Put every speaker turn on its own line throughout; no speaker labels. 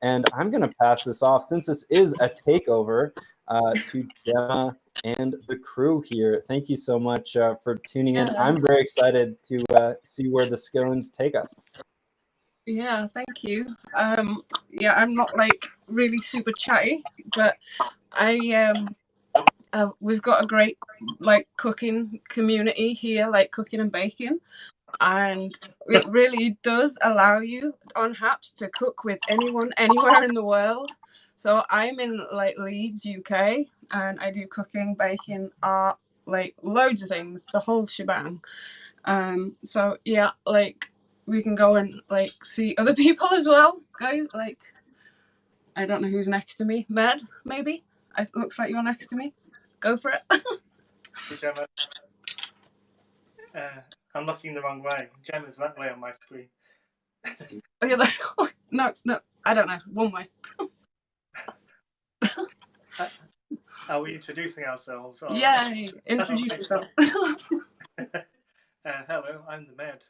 And I'm going to pass this off, since this is a takeover, to Gemma and the crew here. Thank you so much for tuning in. I'm very excited to see where the scones take us.
Yeah, thank you. Yeah, I'm not like really super chatty, but we've got a great like cooking community here, like cooking and baking, and it really does allow you on Happs to cook with anyone anywhere in the world. So I'm in like Leeds, UK, and I do cooking, baking, art, like loads of things, the whole shebang. So yeah, like we can go and like see other people as well. Go like, I don't know who's next to me. Med, maybe. It looks like you're next to me. Go for it.
Hey, Gemma. I'm looking the wrong way. Gemma's that way on my screen.
Oh, you're like, no, I don't know. One way.
Are we introducing ourselves? Or...
Yeah, introduce yourself.
Hello, I'm the Med.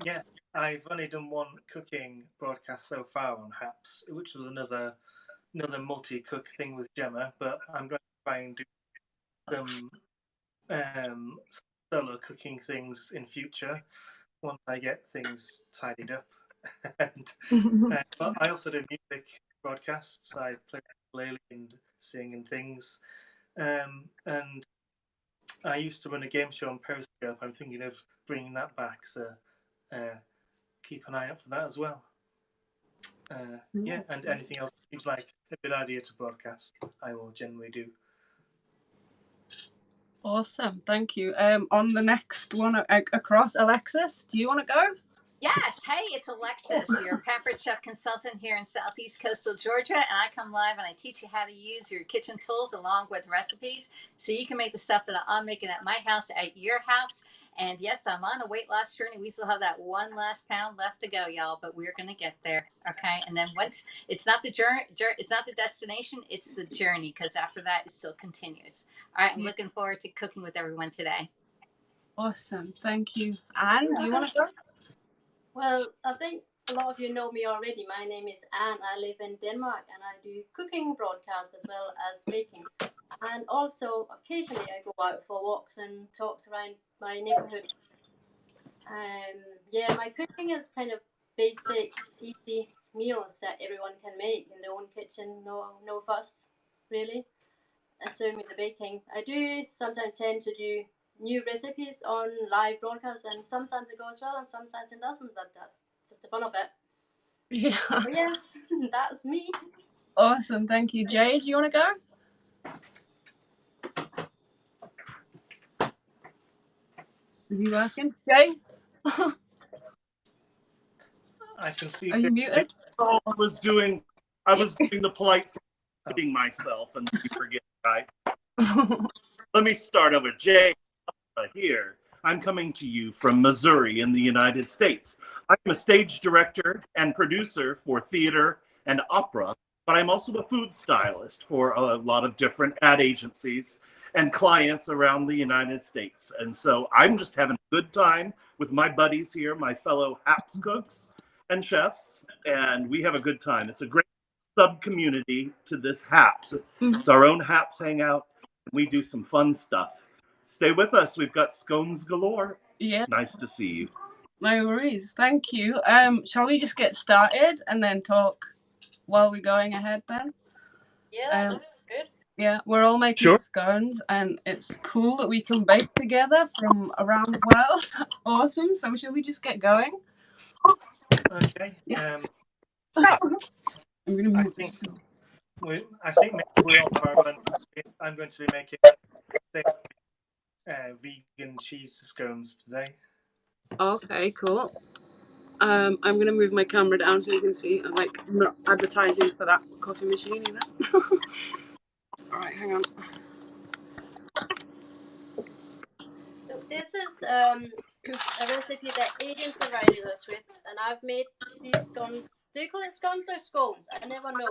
Yeah, I've only done one cooking broadcast so far on Happs, which was another multi-cook thing with Gemma, but I'm going to try and do some solo cooking things in future once I get things tidied up. And but I also do music broadcasts. I play ukulele and sing and things. And I used to run a game show on Periscope. I'm thinking of bringing that back, so keep an eye out for that as well. Yeah, and anything else that seems like a good idea to broadcast, I will generally do.
Awesome, thank you. On the next one across, Alexis, do you want to go?
Yes. Hey, it's Alexis, your pampered chef consultant here in Southeast Coastal Georgia, and I come live and I teach you how to use your kitchen tools along with recipes so you can make the stuff that I'm making at my house at your house. And yes, I'm on a weight loss journey. We still have that one last pound left to go, y'all, but we're going to get there. Okay. And then once it's not the journey, it's not the destination, it's the journey, because after that, it still continues. All right. I'm looking forward to cooking with everyone today.
Awesome. Thank you. Anne, do you want to go?
Well, I think a lot of you know me already. My name is Anne. I live in Denmark and I do cooking broadcast as well as baking. And also, occasionally I go out for walks and talks around my neighborhood. Yeah, my cooking is kind of basic, easy meals that everyone can make in their own kitchen. No fuss, really. And same with the baking. I do sometimes tend to do new recipes on live broadcasts, and sometimes it goes well and sometimes it doesn't. That's just the fun of it.
Yeah.
But yeah, that's me.
Awesome, thank you. Jay, do you want to go? Is he working? Jay?
I can see.
Are you muted?
Oh, I was doing the polite thing myself, and you forget, right? Let me start over. Jay here. I'm coming to you from Missouri in the United States. I'm a stage director and producer for theater and opera, but I'm also a food stylist for a lot of different ad agencies and clients around the United States. And so I'm just having a good time with my buddies here, my fellow Happs cooks and chefs, and we have a good time. It's a great sub-community to this Happs. It's our own Happs hangout, and we do some fun stuff. Stay with us. We've got scones galore.
Yeah.
Nice to see you.
No worries. Thank you. Shall we just get started and then talk while we're going ahead then?
Yeah, that's good.
Yeah, we're all making scones, and it's cool that we can bake together from around the world. That's awesome. So shall we just get going?
Okay.
Yeah. I'm going to move this too.
I think maybe we all are. I'm going to be making vegan cheese scones today.
Okay, cool. I'm going to move my camera down so you can see. I'm like not advertising for that coffee machine either. All right, hang on.
So this is a recipe that Adrian provided us with, and I've made these scones. Do you call it scones or scones? I never know.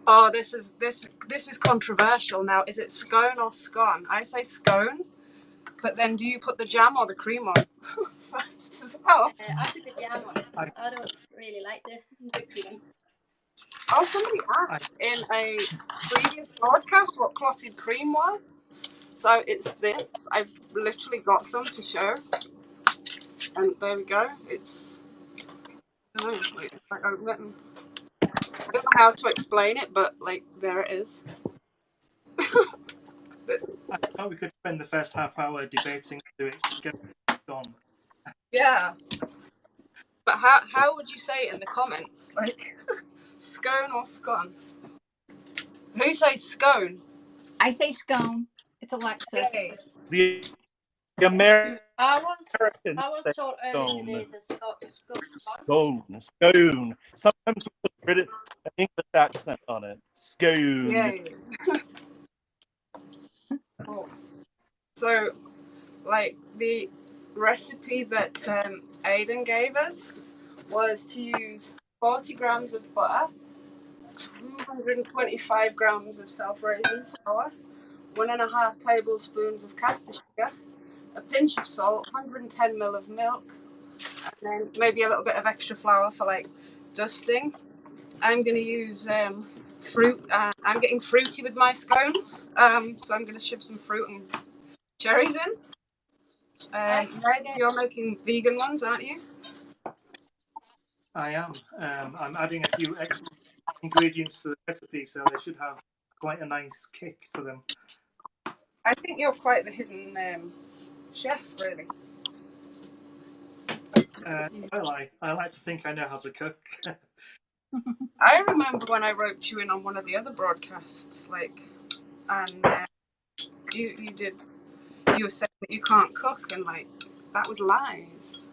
Oh, this is controversial now. Is it scone or scone? I say scone, but then do you put the jam or the cream on first as well?
I put the jam on. I don't really like the cream.
Oh, somebody asked in a previous broadcast what clotted cream was. So it's this. I've literally got some to show. And there we go. It's, I don't know, like, I don't know how to explain it, but like there it is.
I thought we could spend the first half hour debating whether it's gone.
Yeah. But how would you say it in the comments? Like, scone or scone? Who says scone?
I say scone. It's Alexis.
Yay.
The American
I was
say
told earlier
scone.
today it's a
Scone. Sometimes with a British English accent on it. Scone.
Yay. Oh. So, like, the recipe that Aidan gave us was to use 40 grams of butter, 225 grams of self-raising flour, 1.5 tablespoons of caster sugar, a pinch of salt, 110 ml of milk, and then maybe a little bit of extra flour for like dusting. I'm going to use fruit. I'm getting fruity with my scones, so I'm going to shove some fruit and cherries in. Red, you're making vegan ones, aren't you?
I am. I'm adding a few extra ingredients to the recipe, so they should have quite a nice kick to them.
I think you're quite the hidden chef, really.
Well, I like to think I know how to cook.
I remember when I roped you in on one of the other broadcasts, like, and you were saying that you can't cook, and like that was lies.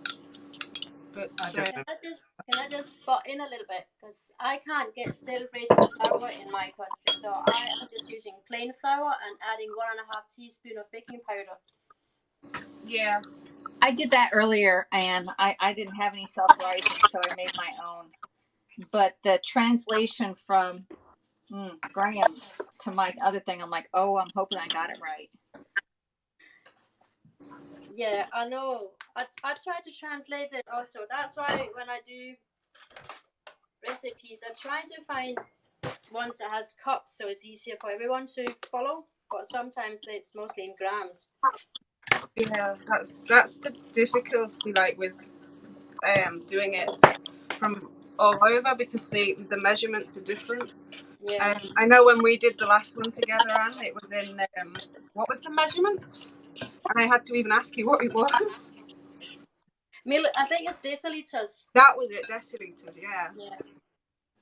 But
I don't know.
Can I just butt in a little bit? Because I can't get self-raising flour in my country, so I am just using plain flour and adding 1.5 teaspoon of baking powder.
yeah,
I did that earlier, and I didn't have any self-rising, so I made my own. But the translation from grams to my other thing, I'm like, oh, I'm hoping I got it right.
Yeah, I know. I try to translate it also. That's why when I do recipes, I try to find ones that has cups, so it's easier for everyone to follow. But sometimes it's mostly in grams.
yeah, that's the difficulty, like with doing it from all over, because the measurements are different.
Yeah.
I know when we did the last one together, Anne, it was in what was the measurements? And I had to even ask you what it was.
I think it's deciliters.
That was it, deciliters. Yeah.
Yeah.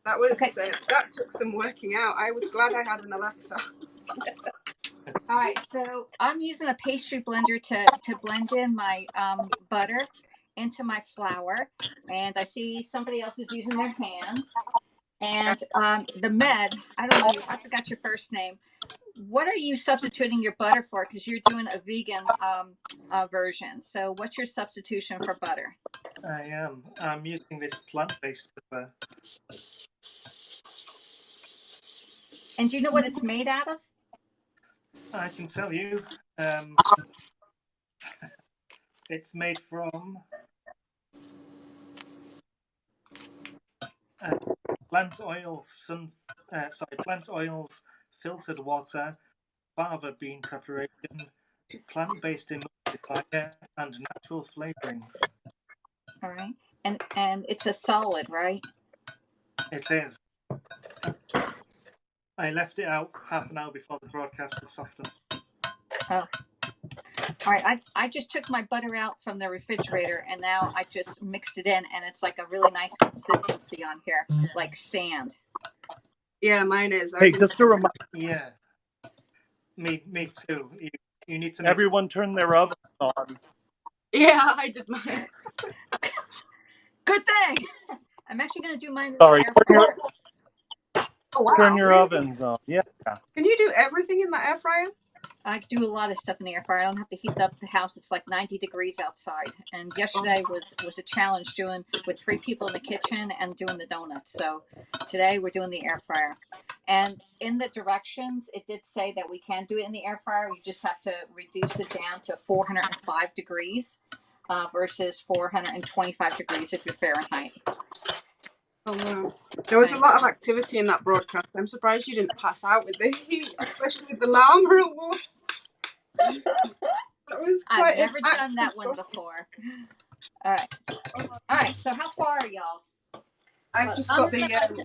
That was
Okay.
that took some working out. I was glad I had an Alexa.
All right, so I'm using a pastry blender to blend in my butter into my flour, and I see somebody else is using their hands. And the Med, I don't know, I forgot your first name. What are you substituting your butter for? Because you're doing a vegan version. So what's your substitution for butter?
I am. I'm using this plant-based butter.
And do you know what it's made out of?
I can tell you. It's made from plant oils, filtered water, fava bean preparation, plant-based emulsifier, and natural flavorings.
All right, and it's a solid, right?
It is. I left it out half an hour before the broadcast to soften.
Oh. All right, I just took my butter out from the refrigerator, and now I just mixed it in, and it's like a really nice consistency on here, like sand.
Yeah, mine is.
Hey, just a reminder.
Yeah. Me too. You need to
Everyone turn their ovens on.
Yeah, I did mine.
Good thing. I'm actually going to do mine in
Sorry,
the air fryer.
Oh, wow.
turn your
Really?
ovens on. Yeah.
Can you do everything in the air fryer?
I do a lot of stuff in the air fryer. I don't have to heat up the house. It's like 90 degrees outside. And yesterday was a challenge doing with 3 people in the kitchen and doing the donuts. So today we're doing the air fryer. And in the directions, it did say that we can do it in the air fryer. You just have to reduce it down to 405 degrees versus 425 degrees if you're Fahrenheit.
Oh wow. There was a lot of activity in that broadcast. I'm surprised you didn't pass out with the heat, especially with the llama awards. That was quite
I've never done that one before. All right. So how far are y'all?
I've just got the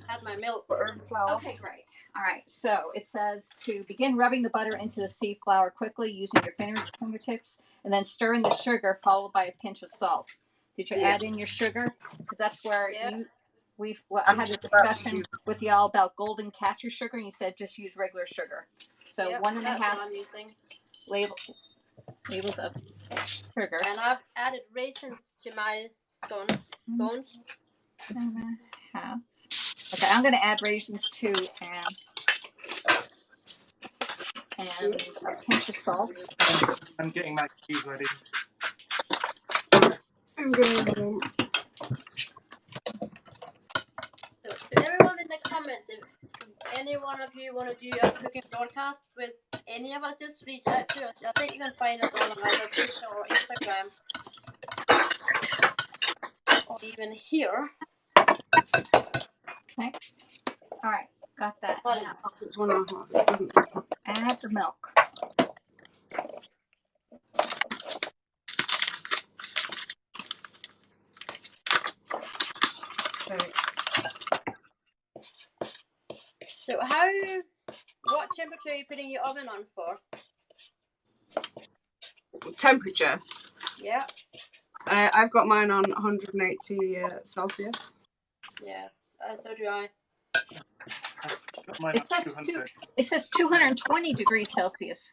add my milk.
butter and flour.
Okay, great. All right. So it says to begin rubbing the butter into the seed flour quickly using your fingertips, and then stir in the sugar followed by a pinch of salt. Did you add in your sugar? Because that's where I had a discussion with y'all about golden catcher sugar, and you said just use regular sugar. So 1.5 labels of sugar.
And I've added raisins to my scones.
2.5. Okay, I'm going to add raisins too, and a pinch of salt.
I'm getting my cheese ready.
I'm going
So to everyone in the comments, if any one of you want to do a cooking broadcast with any of us, just reach out to us. I think you can find us all on either Twitter or Instagram, or even here.
Okay. All right, got that. Add the milk.
Okay.
So what temperature are you putting your oven on for?
Temperature.
Yeah.
I've got mine on 180 Celsius.
Yeah, so do I.
It says 220 degrees Celsius.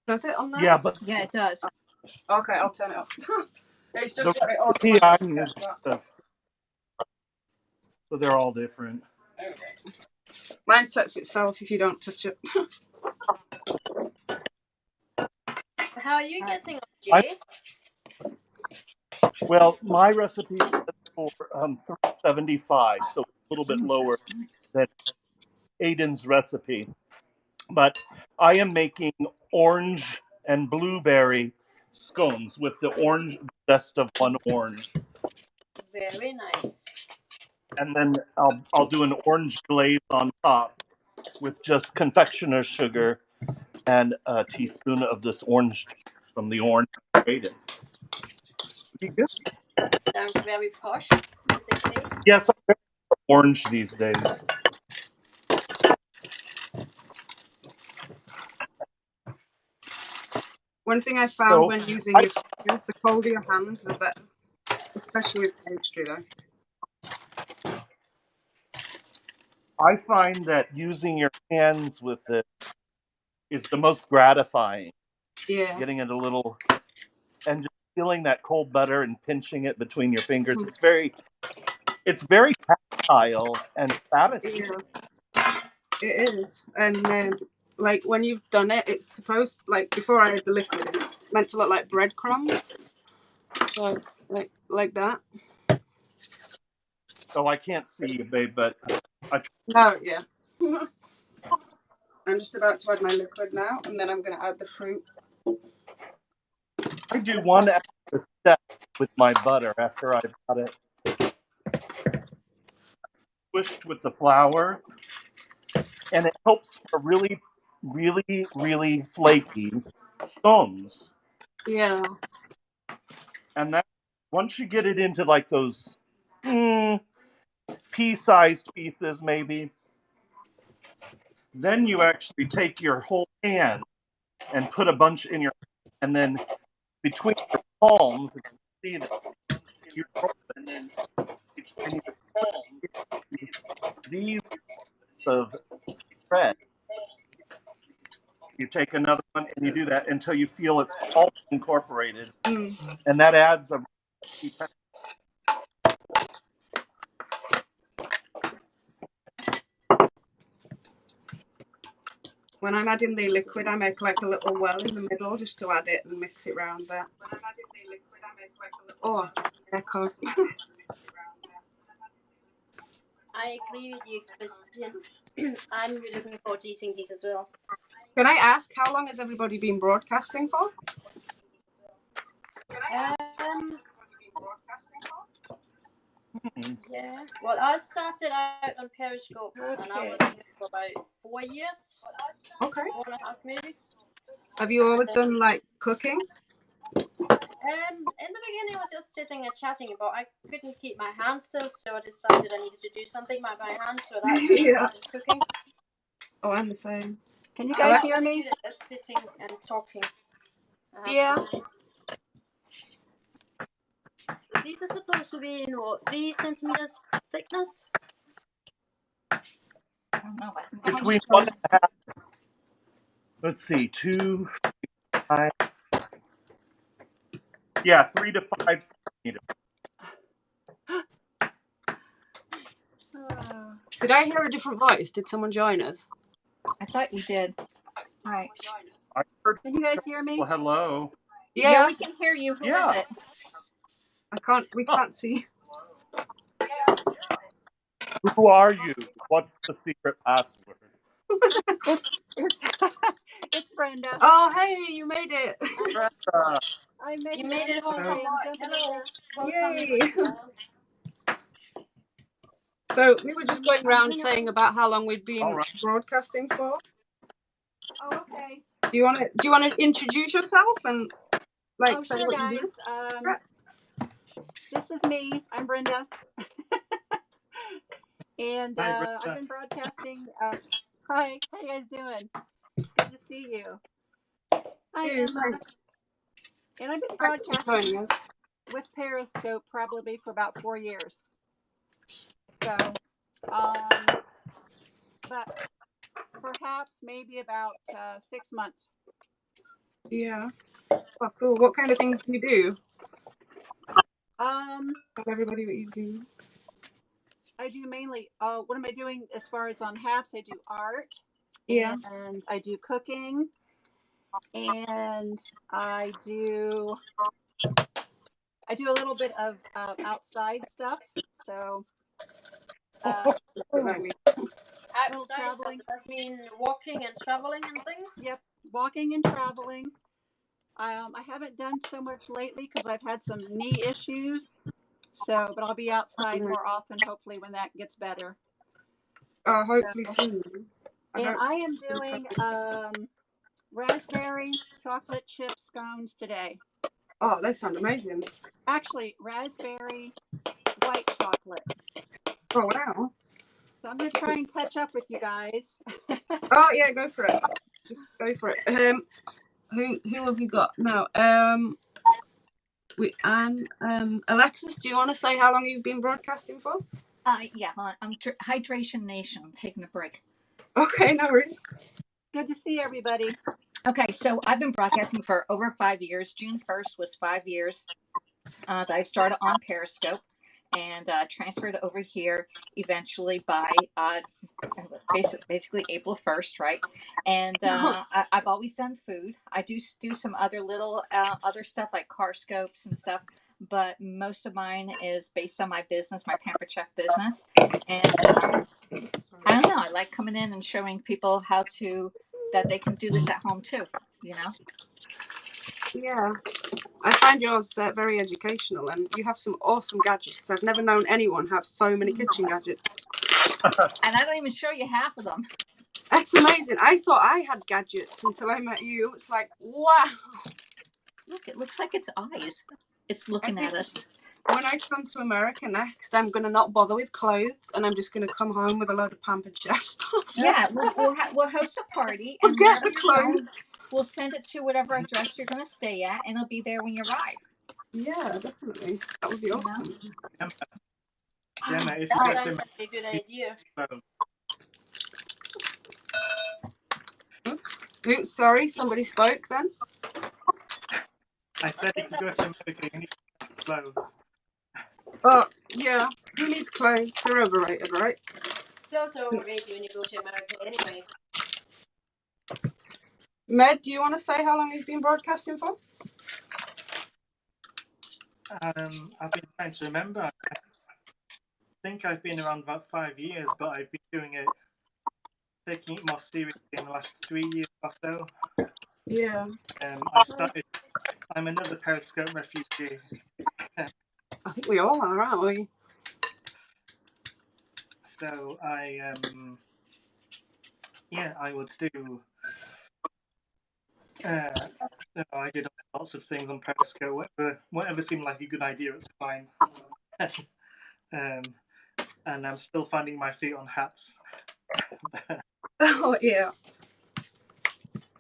Does it on that?
Yeah, but
yeah, it does.
Okay, I'll turn it up. It's just
the
recipe
I'm using stuff, so they're all different.
Okay. Mine sets itself if you don't touch it.
How are you getting on, Jay?
Well, my recipe is for 375, so it's a little bit lower than Aiden's recipe. But I am making orange and blueberry scones with the orange zest of one orange.
Very nice.
And then I'll do an orange glaze on top with just confectioner's sugar and a teaspoon of this orange from the orange Aiden. Pretty good.
Sounds very posh.
Yes, I'm very orange these days.
One thing I found when using your fingers, the colder your hands, the better. Especially with pastry, though.
I find that using your hands with it is the most gratifying.
Yeah.
Getting it a little, and just feeling that cold butter and pinching it between your fingers.
Mm-hmm.
It's very tactile and satisfying.
Yeah. It is. And like when you've done it, it's supposed, like before I had the liquid, it's meant to look like breadcrumbs. So like that.
Oh, I can't see you, babe, but
No, yeah. I'm just about to add my liquid now, and then I'm going to add the fruit.
I do one extra step with my butter after I've got it squished with the flour, and it helps for really, really, really flaky scones.
Yeah.
And that once you get it into like those pea-sized pieces, maybe, then you actually take your whole hand and put a bunch in your, and then between your palms, you see that you roll it, and then between your palms, these of thread. You take another one and you do that until you feel it's all incorporated, and that adds a.
When I'm adding the liquid, I make like a little well in the middle just to add it and mix it around there. When I'm adding the liquid, I make like a little echo.
I agree with you, Christian. I'm really looking forward to eating these as well.
Can I ask, how long has everybody been broadcasting for?
Yeah. Well, I started out on Periscope, and I was here for about 4 years.
Okay.
4.5 maybe.
Have you always done like cooking?
In the beginning, I was just sitting and chatting, but I couldn't keep my hands still, so I decided I needed to do something with my hands. So that's when I started cooking.
Oh, I'm the same.
Can you guys hear me?
Just sitting and talking.
Yeah.
These are supposed to be, 3 centimeters thickness.
I don't know.
Between 1.5. Let's see, 2, 5. Yeah, 3 to 5 centimeters.
Did I hear a different voice? Did someone join us?
I thought you did. All right.
I heard.
Can you guys hear me?
Well, hello.
Yeah, we can hear you. Who is it?
We can't see.
Who are you? What's the secret password?
It's Brenda.
Oh, hey, you made it.
Brenda.
You made it home from work. Hello.
Yay. So we were just going around saying about how long we'd been broadcasting for.
Oh, okay.
Do you want to introduce yourself and say
sure,
what
guys.
you do?
This is me. I'm Brenda. And
Brenda.
I've been broadcasting. Hi, how you guys doing? Good to see you. Hi, Emma. And I've been broadcasting with Periscope probably for about 4 years. So, but perhaps maybe about 6 months.
Yeah. Oh, cool. What kind of things do you do? Tell everybody what you do.
I do mainly, what am I doing as far as on Happs? I do art.
Yeah.
And I do cooking. And I do a little bit of outside stuff. So,
Outside stuff, does that mean walking and traveling and things?
Yep, walking and traveling. I haven't done so much lately because I've had some knee issues. So, but I'll be outside more often, hopefully, when that gets better.
Hopefully soon.
And I am doing raspberry chocolate chip scones today.
Oh, they sound amazing.
Actually, raspberry white chocolate.
Oh, wow.
So I'm going to try and catch up with you guys.
Oh, yeah, go for it. Just go for it. Who have we got now? Alexis, do you want to say how long you've been broadcasting for?
Yeah, hold on. I'm Hydration Nation. I'm taking a break.
Okay, no worries.
Good to see everybody.
Okay, so I've been broadcasting for over 5 years. June 1st was 5 years that I started on Periscope and transferred over here eventually by basically April 1st, right? And I've always done food. I do some other little other stuff like car scopes and stuff, but most of mine is based on my business, my Pampered Chef business. And I don't know, I like coming in and showing people that they can do this at home too, you know?
Yeah. I find yours very educational, and you have some awesome gadgets. I've never known anyone have so many kitchen gadgets.
And I don't even show you half of them.
That's amazing. I thought I had gadgets until I met you. It's like, wow.
Look, it looks like its eyes. It's looking at us.
When I come to America next, I'm going to not bother with clothes, and I'm just going to come home with a load of Pampered Chef stuff.
Yeah, we'll host a party, and
forget the clothes.
We'll send it to whatever address you're going to stay at, and it'll be there when you arrive.
Yeah, definitely. That would be awesome.
Gemma, if
that
you
sounds like a good idea.
Oops, sorry, somebody spoke then.
I said if you go to America, you need clothes.
Oh, yeah. Who needs clothes? They're overrated, right?
It's also overrated when you go to America anyway.
Med, do you want to say how long you've been broadcasting for?
I've been trying to remember. I think I've been around about 5 years, but I've been taking it more seriously in the last 3 years or so.
Yeah.
I'm another Periscope refugee.
I think we all are, aren't we?
So I would do. I did lots of things on Periscope, whatever seemed like a good idea at the time. And I'm still finding my feet on Happs.
Oh yeah.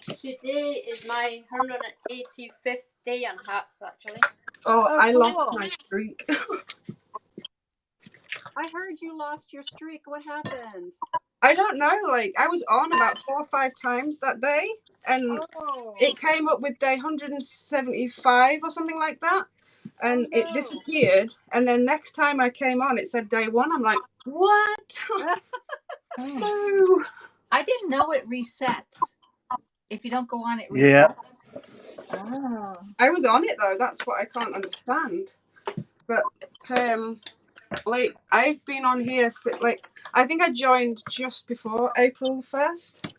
Today is my 185th day on Happs, actually.
Oh,
Oh,
I lost
cool.
my streak.
I heard you lost your streak. What happened?
I don't know. Like I was on about 4 or 5 times that day, and
Oh,
it came up with day 175 or something like that, and
oh
it
no.
disappeared. And then next time I came on, it said day 1. I'm like, what? No.
I didn't know it resets. If you don't go on, it resets.
Yeah.
Oh.
I was on it though. That's what I can't understand. But like I've been on here like I think I joined just before April 1st.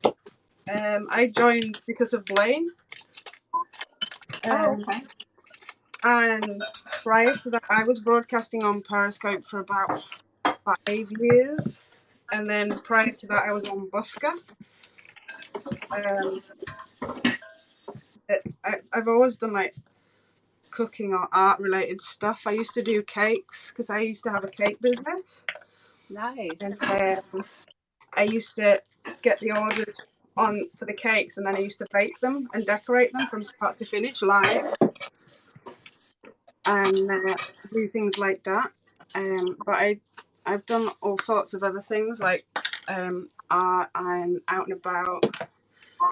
I joined because of Blaine.
Oh, okay.
And prior to that, I was broadcasting on Periscope for about 5 years, and then prior to that, I was on Busker. I've always done like cooking or art related stuff. I used to do cakes because I used to have a cake business.
Nice.
And I used to get the orders on for the cakes, and then I used to bake them and decorate them from start to finish live, and do things like that. But I've done all sorts of other things like art and out and about.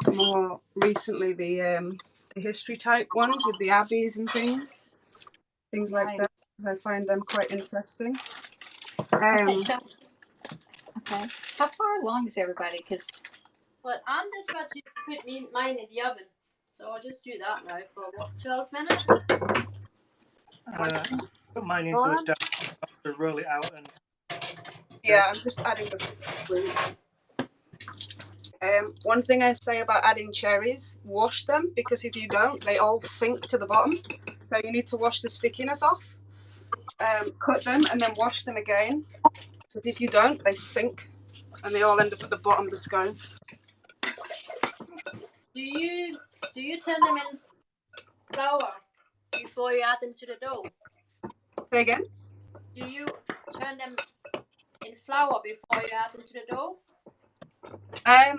More recently, the history type ones with the abbeys and things like
Nice.
that. I find them quite interesting.
Okay, how far along is everybody? Because
Well, I'm just about to put mine in the oven. So I'll just do that now for, 12 minutes?
Put mine into a jar to roll it out and.
Yeah, I'm just adding the fruit. One thing I say about adding cherries, wash them, because if you don't, they all sink to the bottom. So you need to wash the stickiness off. Cut them and then wash them again, because if you don't, they sink and they all end up at the bottom of the scone.
Do you turn them in flour before you add them to the dough?
Say again?
Do you turn them in flour before you add them to the dough?
I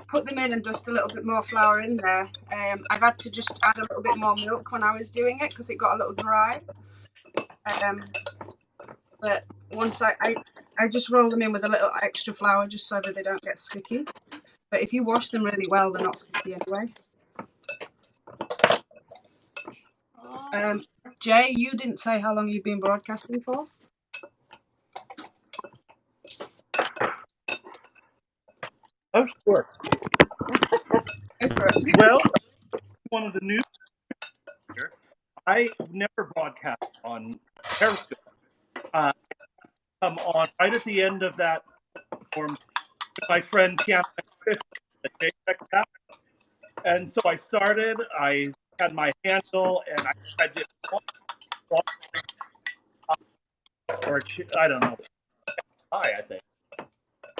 put them in and dust a little bit more flour in there. I've had to just add a little bit more milk when I was doing it because it got a little dry. But once I just roll them in with a little extra flour just so that they don't get sticky. But if you wash them really well, they're not sticky anyway. Jay, you didn't say how long you've been broadcasting for?
Oh, sure. Well, one of the new here, I never broadcast on Periscope. I come on right at the end of that form with my friend Kiana, the JTech, and so I started. I had my handle, and I did or I don't know, I think,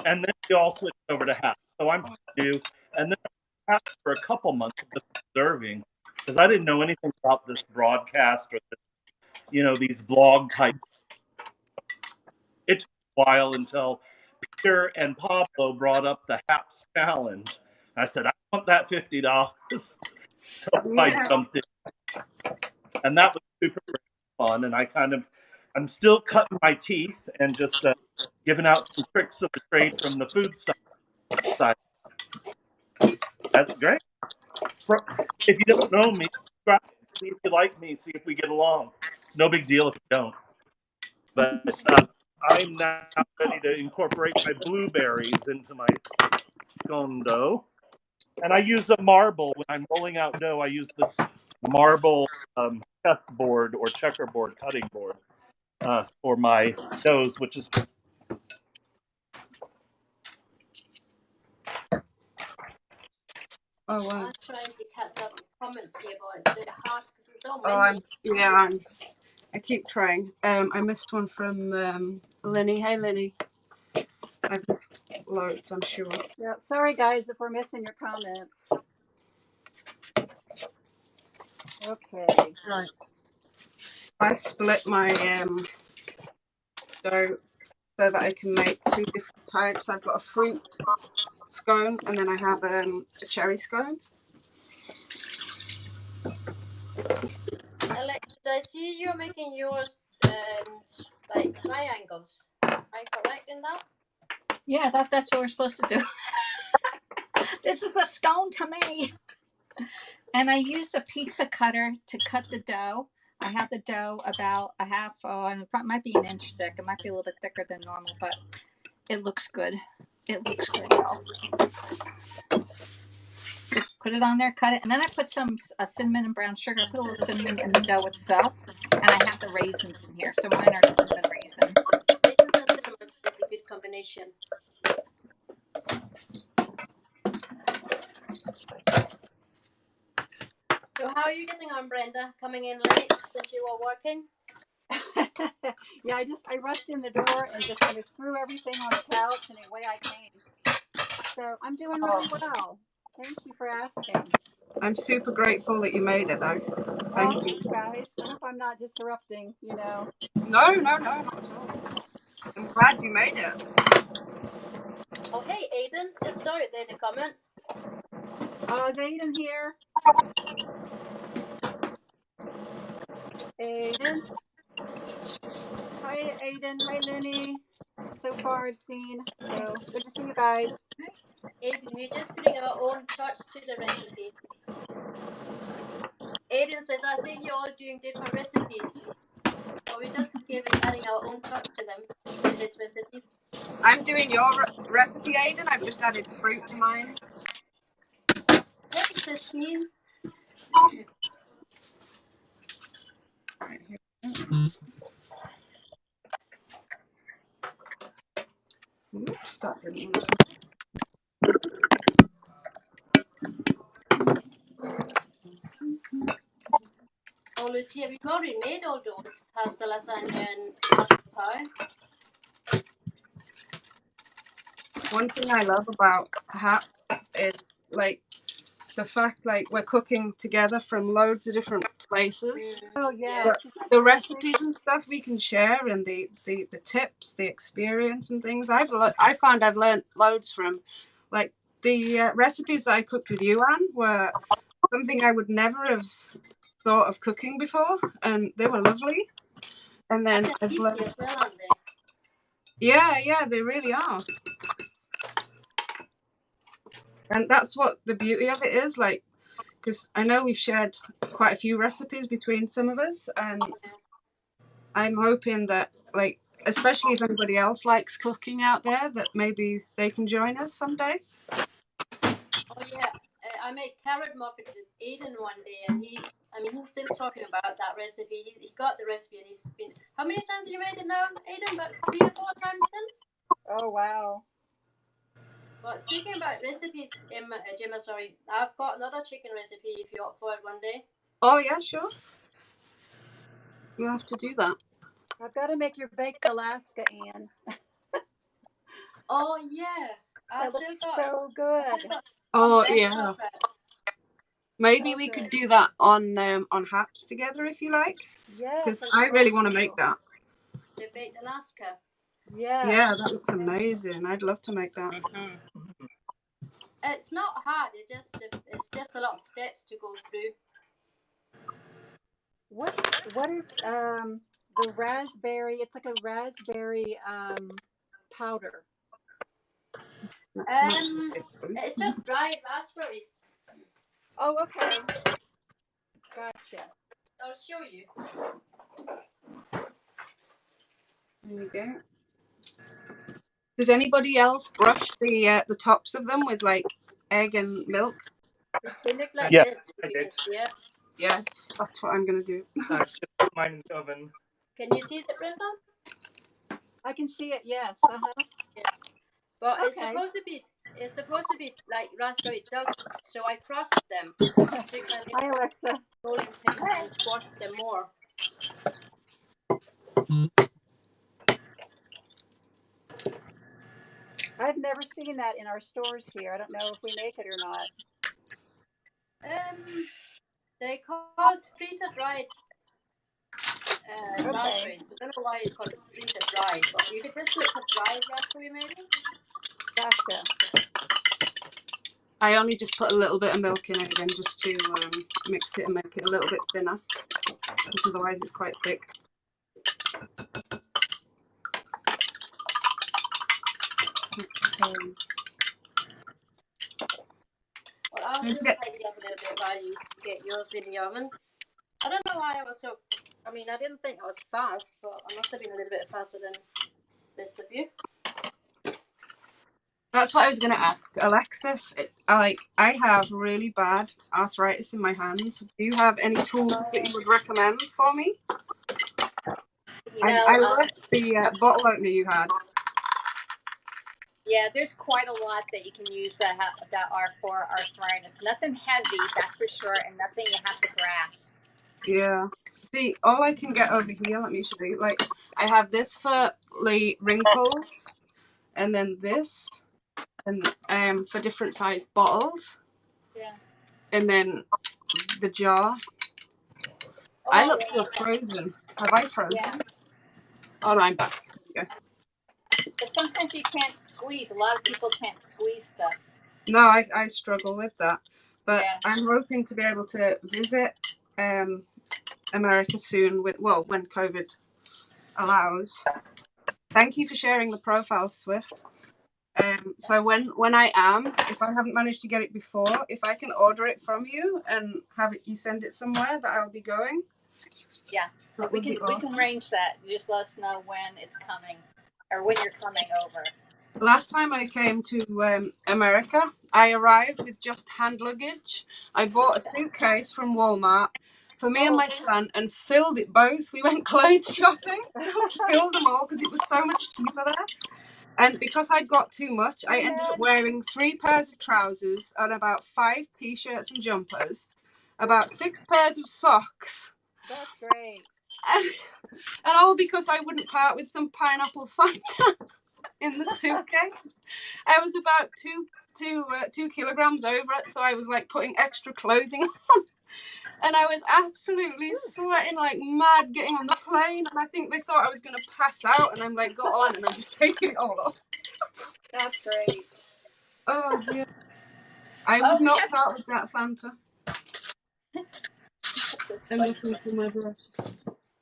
and then we all switched over to Happs. So I'm new, and then Happs for a couple months just observing because I didn't know anything about this broadcast or this, these vlog type. It took a while until Peter and Pablo brought up the Happs challenge. I said, I want that $50. So I jumped in. And that was super fun. And I'm still cutting my teeth and just giving out some tricks of the trade from the food side. That's great. If you don't know me, subscribe, see if you like me, see if we get along. It's no big deal if you don't. But I'm now ready to incorporate my blueberries into my scone dough. And I use a marble. When I'm rolling out dough, I use this marble chessboard or checkerboard cutting board for my doughs, which is...
Oh, wow. I'm trying to catch up with comments here, but it's a bit hard because there's so many.
I keep trying. I missed one from Linny. Hey, Linny. I've missed loads, I'm sure.
Yeah, sorry guys if we're missing your comments. Okay.
Right. So I've split my dough so that I can make 2 different types. I've got a fruit scone and then I have a cherry scone.
Alex, I see you're making yours like triangles. Am I correct in that?
Yeah, that's what we're supposed to do. This is a scone to me. And I used a pizza cutter to cut the dough. I have the dough about a half, and it might be an inch thick. It might be a little bit thicker than normal, but it looks good. It looks good, y'all. Just put it on there, cut it, and then I put some cinnamon and brown sugar. I put a little cinnamon in the dough itself, and I have the raisins in here. So mine are cinnamon raisin.
Raisins and cinnamon is a good combination. So how are you getting on, Brenda? Coming in late since you were working?
Yeah, I rushed in the door and just kind of threw everything on the couch and away I came. So I'm doing really well. Thank you for asking.
I'm super grateful that you made it though. Thank you.
Guys. I hope I'm not disrupting, you know.
No, not at all. I'm glad you made it.
Oh, hey, Aiden. Just saw it there in the comments.
Oh, is Aiden here? Aiden. Hi, Aiden. Hi, Lenny. So far I've seen. So good to see you guys.
Aiden, we're just putting our own touch to the recipe. Aiden says, I think you're all doing different recipes. But we're just adding our own touch to them, to this recipe.
I'm doing your recipe, Aiden. I've just added fruit to mine.
Hey, Christine.
Oops, that didn't work.
Oh, Lucia, we've already made all those pasta, lasagna, and apple pie.
One thing I love about Happs is like the fact like we're cooking together from loads of different places.
Oh yeah.
But the recipes and stuff we can share and the tips, the experience and things. I found I've learned loads from like the recipes that I cooked with you, Anne, were something I would never have thought of cooking before, and they were lovely. And then I've
easy
learned,
as well, aren't they?
yeah, they really are. And that's what the beauty of it is, like, because I know we've shared quite a few recipes between some of us, and I'm hoping that, like, especially if anybody else likes cooking out there, that maybe they can join us someday.
Oh yeah, I made carrot muffins with Aiden one day, and he's still talking about that recipe. He got the recipe, and he's been. How many times have you made it now, Aiden? About 3 or 4 times since.
Oh wow.
Well, speaking about recipes, Gemma, sorry, I've got another chicken recipe if you're up for it one day.
Oh yeah, sure. We'll have to do that.
I've got to make your baked Alaska, Anne.
Oh yeah, I
That
still
looks
got
so good.
Oh yeah. Maybe we could do that on Happs together if you like.
Yeah.
Because I really want to make that.
The baked Alaska.
Yeah, that looks amazing. I'd love to make that.
Mm-hmm.
It's not hard. It's just a lot of steps to go through.
What is the raspberry? It's like a raspberry powder.
It's just dried raspberries.
Oh, okay. Gotcha.
I'll show you.
There you go. Does anybody else brush the tops of them with like egg and milk?
They look like
Yeah,
this.
I did.
Yeah.
Yes, that's what I'm gonna do.
I just put mine in the oven.
Can you see it, Brenda?
I can see it. Yes.
Yeah. But
Okay.
it's supposed to be like raspberry dust. So I crushed them. Took my
Hi, Alexa.
rolling pin and squashed them more.
I've never seen that in our stores here. I don't know if we make it or not.
They called freezer dried
Okay.
raspberries. I don't know why it's called freezer dried, but you could just do it for dried raspberry maybe.
Gotcha.
I only just put a little bit of milk in it again just to mix it and make it a little bit thinner, because otherwise it's quite thick.
Well, I'll just tidy up a little bit while you get yours in the oven. I don't know why I was so. I mean, I didn't think I was fast, but I must have been a little bit faster than the rest of you.
That's what I was going to ask. Alexis, I have really bad arthritis in my hands. Do you have any tools that you would recommend for me?
You know,
I love the bottle opener you had.
Yeah, there's quite a lot that you can use that are for arthritis. Nothing heavy, that's for sure, and nothing you have to grasp.
Yeah. See, all I can get over here, let me show you. Like, I have this for like wrinkles, and then this, and for different size bottles.
Yeah.
And then the jar.
Oh,
I look so frozen. Have I frozen?
Yeah.
Oh, no, I'm back. There we go.
But sometimes you can't squeeze. A lot of people can't squeeze stuff.
No, I struggle with that. But yeah. I'm hoping to be able to visit America soon when COVID allows. Thank you for sharing the profile, Swift. So when I am, if I haven't managed to get it before, if I can order it from you and have it, you send it somewhere that I'll be going.
Yeah, we can arrange that. You just let us know when it's coming or when you're coming over.
Last time I came to America, I arrived with just hand luggage. I bought a suitcase from Walmart for me and my son and filled it both. We went clothes shopping, filled them all because it was so much cheaper there. And because I'd got too much, I ended up wearing 3 pairs of trousers and about 5 t-shirts and jumpers, about 6 pairs of socks.
That's great.
And all because I wouldn't part with some pineapple Fanta in the suitcase. I was about 2 kilograms over it, so I was like putting extra clothing on. And I was absolutely sweating like mad getting on the plane. And I think they thought I was going to pass out. And I'm like, got on and I'm just taking it all off.
That's great.
Oh, yeah. I would not part with that Fanta. I'm looking for my breast.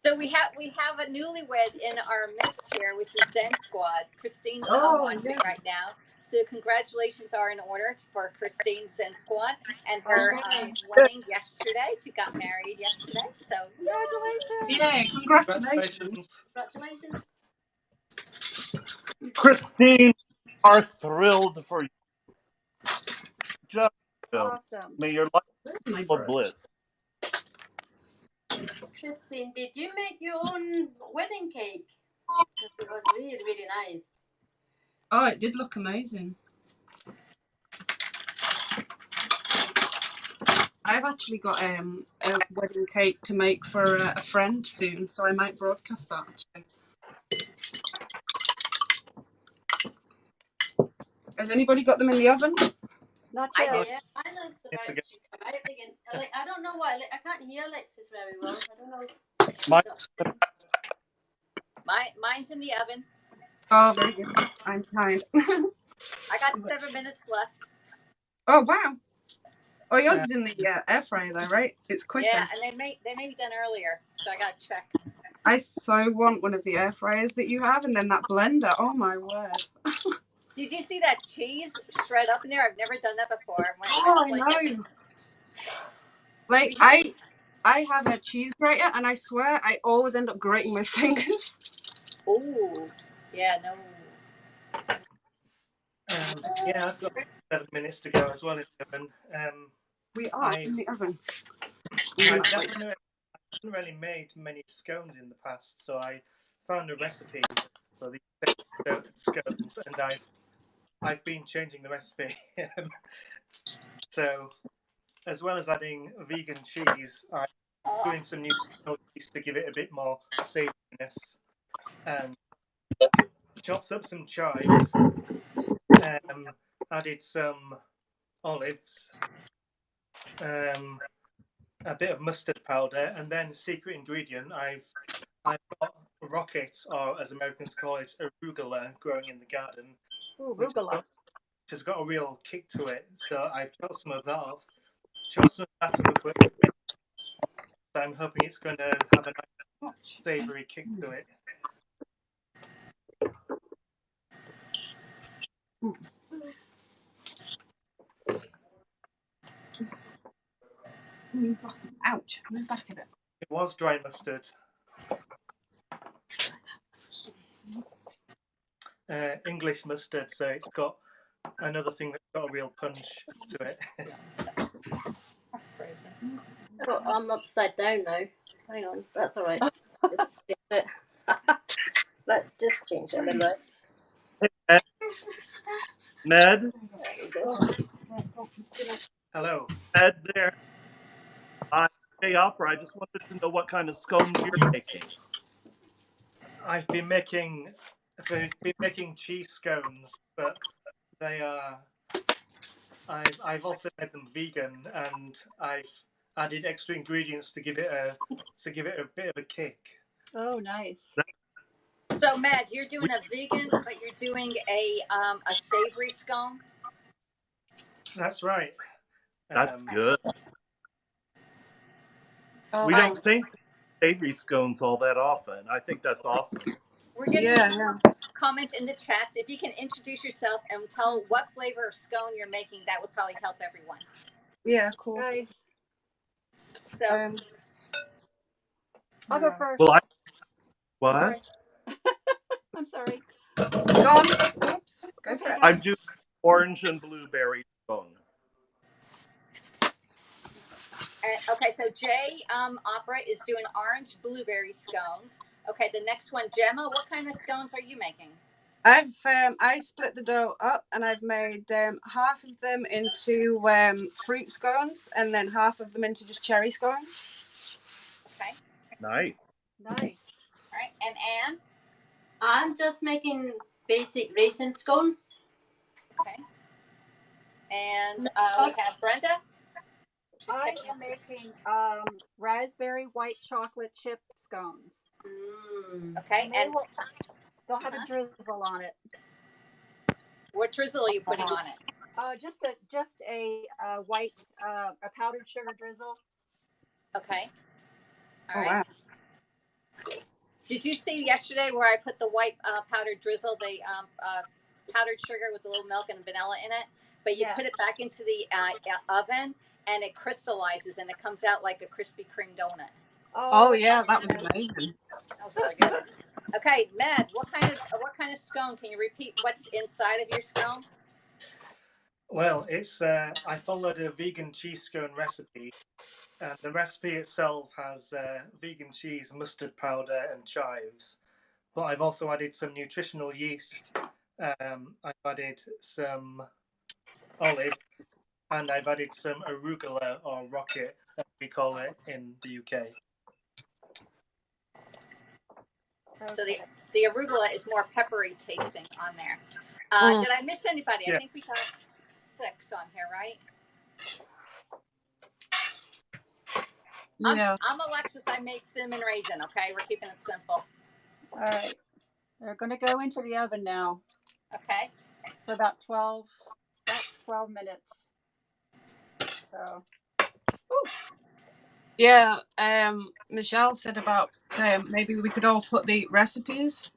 So we have a newlywed in our midst here, which is Zen Squad. Christine's watching right now. So congratulations are in order for Christine's Zen Squad and her wedding yesterday. She got married yesterday. So congratulations!
Yeah, congratulations!
Congratulations!
Christine, are thrilled for you. Just
awesome.
May your life be full of bliss.
Christine, did you make your own wedding cake? Because it was really, really nice.
Oh, it did look amazing. I've actually got a wedding cake to make for a friend soon, so I might broadcast that actually. Has anybody got them in the oven?
Not yet.
Yeah, mine is about to come out again. I don't know why. I can't hear Alexis very well. I don't know.
Mine's in the oven.
Oh, very good. I'm kind.
I got 7 minutes left.
Oh, wow. Oh, yours is in the air fryer though, right? It's quicker.
Yeah, and they may be done earlier, so I got to check.
I so want one of the air fryers that you have, and then that blender. Oh my word!
Did you see that cheese shred up in there? I've never done that before.
I know. Like I have a cheese grater, and I swear I always end up grating my fingers.
Ooh, yeah, no.
Yeah, I've got 7 minutes to go as well in the oven.
We are in the oven.
I haven't really made many scones in the past, so I found a recipe for these scones, and I've been changing the recipe. So, as well as adding vegan cheese, I'm doing some new cheese to give it a bit more savouriness. Chops up some chives, Added some olives, a bit of mustard powder, and then secret ingredient. I've got rocket, or as Americans call it, arugula, growing in the garden,
Ooh,
which
arugula.
has got a real kick to it. So I've chopped some of that off, chopped some of that up, so I'm hoping it's going to have a nice savoury kick to it.
Ouch, move back a bit.
It was dry mustard. English mustard, so it's got another thing that's got a real punch to it.
Oh, I'm upside down now. Hang on, that's all right. Just change it. Let's just change it a little bit.
Ned?
There we go.
Hello.
Ned there. Hey, Opera, I just wanted to know what kind of scones you're making.
I've been making cheese scones, but they are. I've also made them vegan, and I've added extra ingredients to give it a bit of a kick.
Oh, nice.
So, Matt, you're doing a vegan, but you're doing a savory scone.
That's right.
That's good.
Oh,
We don't think savory scones all that often. I think that's awesome.
We're getting
yeah.
comments in the chats. If you can introduce yourself and tell what flavor of scone you're making, that would probably help everyone.
Yeah, cool.
Nice.
So,
I'll go first.
Well, what?
Sorry. I'm sorry.
Go on. Oops. Go for it.
I'm doing orange and blueberry scone.
Okay, so Jay Opera is doing orange blueberry scones. Okay, the next one, Gemma, what kind of scones are you making?
I split the dough up, and I've made half of them into fruit scones, and then half of them into just cherry scones.
Okay.
Nice.
Nice.
All right, and Anne?
I'm just making basic raisin scones.
Okay. And we have Brenda.
I am making raspberry white chocolate chip scones.
Okay, and
they'll have a drizzle on it.
What drizzle are you putting on it?
Just a white a powdered sugar drizzle.
Okay. All right. Wow. Did you see yesterday where I put the white powdered drizzle, the powdered sugar with a little milk and vanilla in it? But you put it back into the oven, and it crystallizes, and it comes out like a Krispy Kreme donut.
Oh yeah, that was amazing.
That was really good. Okay, Ned, what kind of scone? Can you repeat what's inside of your scone?
Well, it's I followed a vegan cheese scone recipe, and the recipe itself has vegan cheese, mustard powder, and chives. But I've also added some nutritional yeast. I've added some olives, and I've added some arugula, or rocket, as we call it in the UK.
So the arugula is more peppery tasting on there. Did I miss anybody? Yeah. I think we got 6 on here, right? Yeah. I'm Alexis. I made cinnamon raisin. Okay, we're keeping it simple.
All right, they're going to go into the oven now.
Okay.
For about 12 minutes. So. Ooh.
Yeah, Michelle said about maybe we could all put the recipes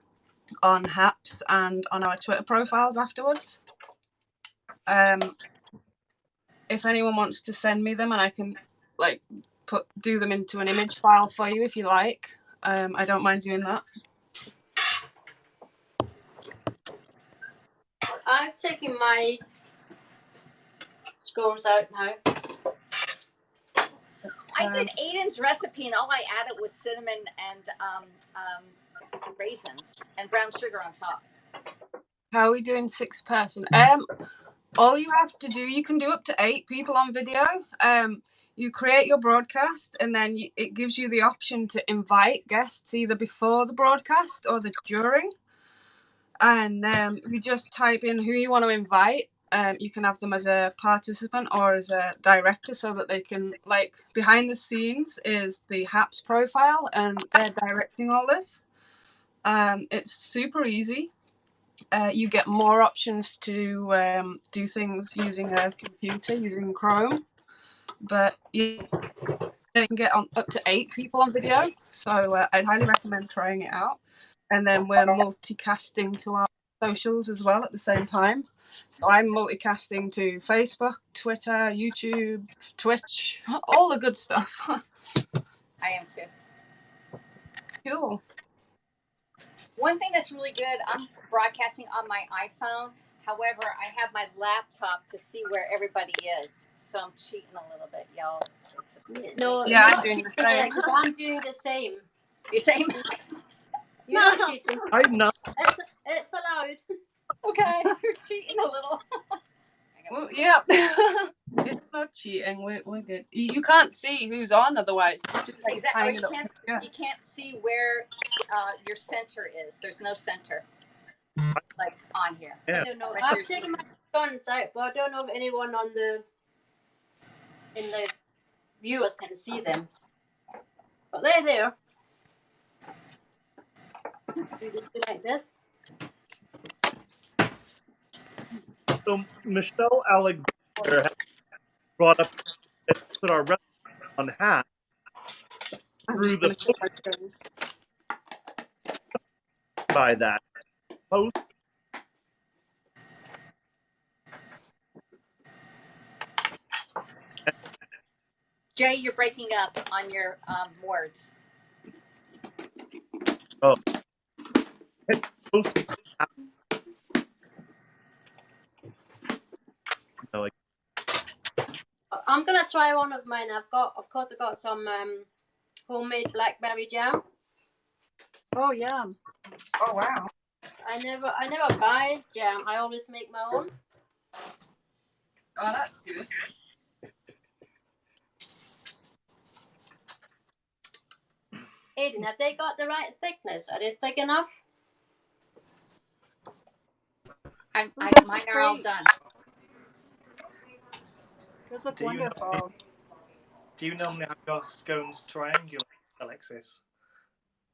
on Happs and on our Twitter profiles afterwards. If anyone wants to send me them, and I can do them into an image file for you if you like. I don't mind doing that.
I'm taking my scones out now.
I did Aiden's recipe, and all I added was cinnamon and raisins and brown sugar on top.
How are we doing 6 person? All you have to do, you can do up to 8 people on video. You create your broadcast, and then it gives you the option to invite guests either before the broadcast or during. and you just type in who you want to invite. You can have them as a participant or as a director, so that they can, like, behind the scenes is the Happs profile, and they're directing all this. It's super easy. You get more options to do things using a computer, using Chrome, but you can get on up to 8 people on video, so I'd highly recommend trying it out. And then we're multicasting to our socials as well at the same time. So I'm multicasting to Facebook, Twitter, YouTube, Twitch, all the good stuff.
I am too.
Cool.
One thing that's really good, I'm broadcasting on my iPhone. However, I have my laptop to see where everybody is. So I'm cheating a little bit, y'all.
No,
yeah,
I'm
I'm doing the
cheating,
same.
Alexis. I'm doing the same.
You same?
You're not cheating.
I'm not.
It's allowed.
Okay, you're cheating a little.
Well, yeah. It's not cheating. We're good. You can't see who's on otherwise. It's just like
Exactly.
tiny
You can't see where your center is. There's no center like on here.
Yeah.
I don't know. I've taken my guns out, but I don't know if anyone in the viewers can see them. But they're there. You just do like this.
So Michelle Alexander has brought up that put our recipe on Happs through the by that post.
Jay, you're breaking up on your words.
Oh. Post. No,
I'm gonna try one of mine. I've got some homemade blackberry jam.
Oh, yum.
Oh wow.
I never buy jam. I always make my own.
Oh, that's good.
Aiden, have they got the right thickness? Are they thick enough?
Mine are all done.
Those look
Do you
wonderful.
Do you normally have your scones triangular, Alexis?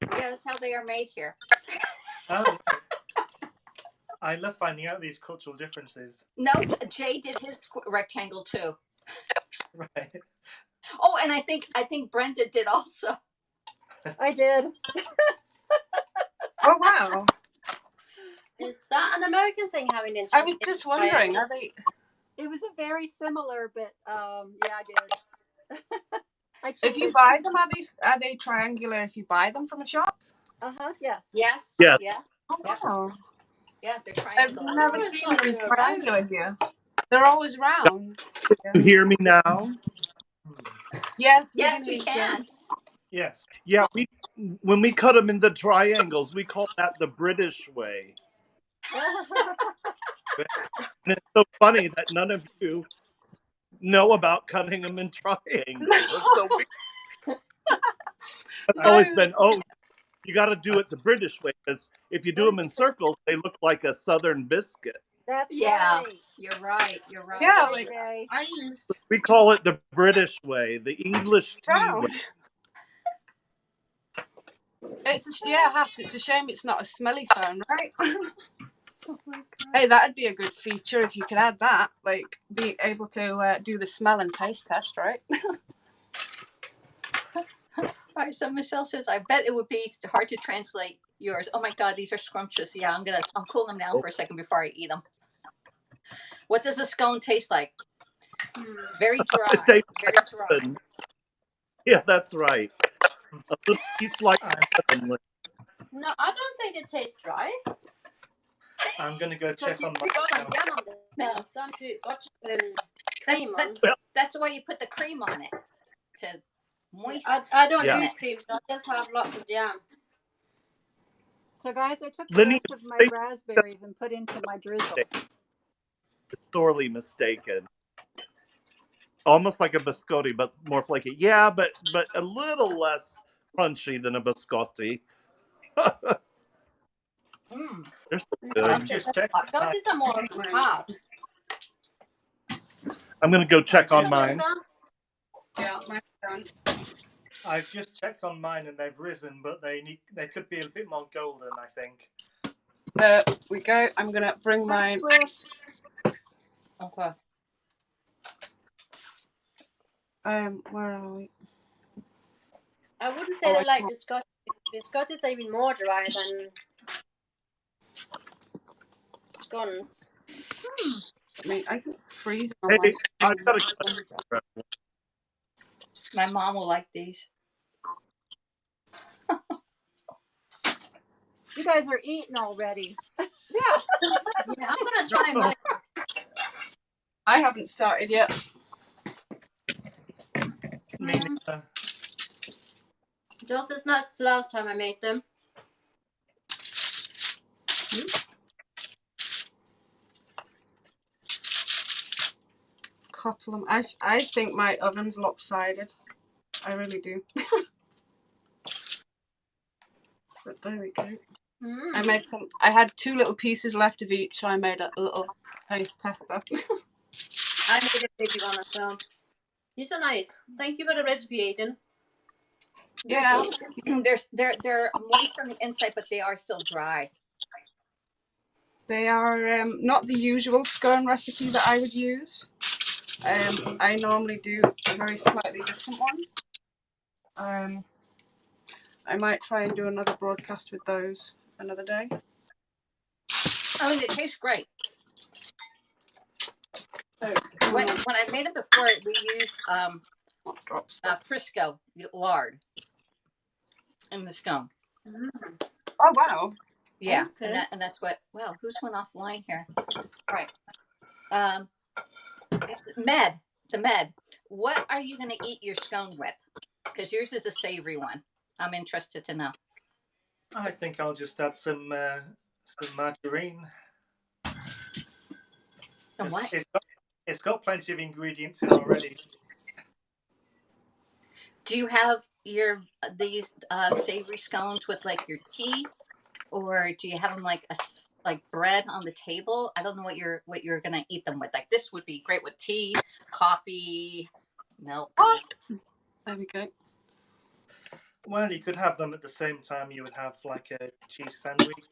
Yeah, that's how they are made here.
Oh, right. I love finding out these cultural differences.
No, Jay did his rectangle too.
Right.
Oh, and I think Brenda did also.
I did.
Oh wow.
Is that an American thing, having interest?
I was just wondering, are they?
It was a very similar, but yeah, I did.
If you buy them, are they triangular? If you buy them from a shop?
Yes.
Yes.
Yeah.
Yeah.
Oh wow.
Yeah, they're
I've
triangular.
never seen them triangular here. They're always round.
You hear me now?
Yes.
Yes, we can.
Yes.
Yeah, when we cut them into triangles, we call that the British way. And it's so funny that none of you know about cutting them in triangles. It's so weird. It's always been, you got to do it the British way, because if you do them in circles, they look like a southern biscuit.
That's
Yeah,
right.
you're right. You're right.
Yeah, like
Okay.
I used
We call it the British way, the English tea
round.
way.
Happs. It's a shame it's not a smelly phone, right? Hey, that'd be a good feature if you could add that. Like, be able to do the smell and taste test, right?
All right. So Michelle says, "I bet it would be hard to translate yours." Oh my God, these are scrumptious. Yeah, I'll cool them down for a second before I eat them. What does a scone taste like? Very dry. Very dry.
Yeah, that's right. A little piece like
No, I don't think it tastes dry.
I'm going to go check on my.
No, some cream on.
That's why you put the cream on it to moisten.
I don't do cream, so I just have lots of jam.
So, guys, I took the
Lenny,
rest of my raspberries and put into my drizzle.
Sorely mistaken. Almost like a biscotti, but more flaky. Yeah, but a little less crunchy than a biscotti. They're so good.
I've just checked.
Scotties are more hard.
I'm gonna go check on mine.
Yeah, mine's done.
I've just checked on mine and they've risen, but they could be a bit more golden, I think.
There we go. I'm gonna bring mine.
Okay.
Where are we?
I wouldn't say that like the Scotties are even more dry than scones.
I mean, I can freeze on
Hey,
my
I've got a
My mom will like these.
You guys are eating already.
Yeah, I'm gonna try mine.
I haven't started yet.
Me neither.
Just as not as last time I made them.
Couple them. I think my oven's lopsided. I really do. But there we go. I made some. I had 2 little pieces left of each, so I made a little taste tester.
I made a big one as well. These are nice. Thank you for the recipe, Aiden.
Yeah.
They're moist on the inside, but they are still dry.
They are not the usual scone recipe that I would use. I normally do a very slightly different one. I might try and do another broadcast with those another day.
I mean, they taste great.
So,
When I made it before, we used Crisco lard in the scone.
Oh wow!
Yeah,
Okay.
and that's what. Wow, who's went offline here? All right. The Med. What are you going to eat your scone with? Because yours is a savory one. I'm interested to know.
I think I'll just add some margarine.
Some what?
It's got plenty of ingredients in already.
Do you have these savory scones with like your tea, or do you have them like bread on the table? I don't know what you're gonna eat them with. Like this would be great with tea, coffee, milk.
There we go.
Well, you could have them at the same time you would have like a cheese sandwich.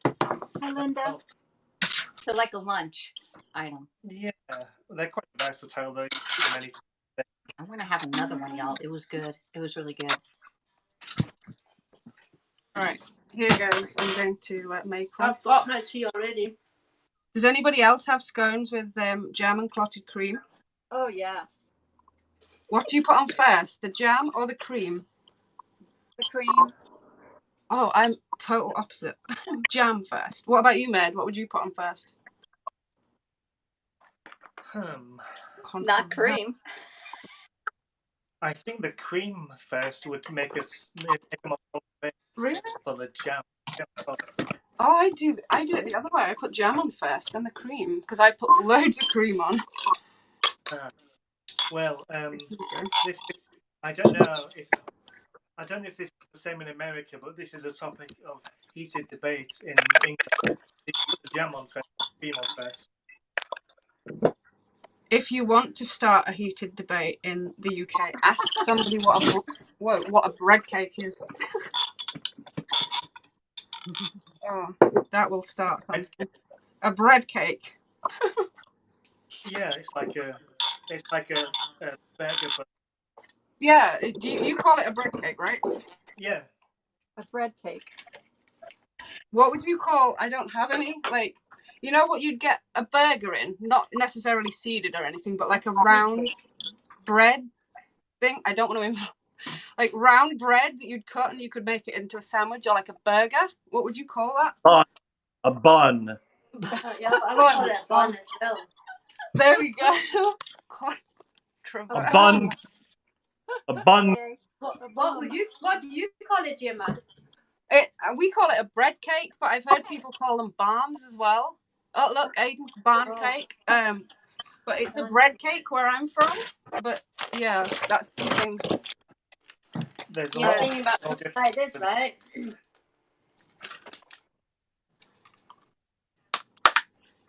Hi, Linda.
So like a lunch item.
Yeah, they're quite versatile though.
I want to have another one, y'all. It was good. It was really good.
All right, here goes. I'm going to make one.
I've got my tea already.
Does anybody else have scones with jam and clotted cream?
Oh, yes.
What do you put on first, the jam or the cream?
The cream.
Oh, I'm total opposite. Jam first. What about you, Med? What would you put on first?
Not cream.
I think the cream first would make them all
really
for the jam.
Oh, I do it the other way. I put jam on first, then the cream, because I put loads of cream on.
This I don't know if this is the same in America, but this is a topic of heated debate in England. Did you put the jam on first, cream on first?
If you want to start a heated debate in the UK, ask somebody what a bread cake is. Oh, that will start something. A bread cake.
Yeah, it's like a burger, but
yeah. Do you call it a bread cake, right?
Yeah.
A bread cake.
What would you call? I don't have any. Like, you know what you'd get a burger in, not necessarily seeded or anything, but like a round bread thing. I don't want to like round bread that you'd cut and you could make it into a sandwich or like a burger. What would you call that?
A bun.
Yeah, I would call it a bun as well.
There we go.
A bun. A bun.
Okay. What do you call it, Gemma?
We call it a bread cake, but I've heard people call them barms as well. Oh look, Aiden, barm cake. But it's a bread cake where I'm from. But yeah, that's the thing.
There's a
You're
lot of
thinking about something like this, right?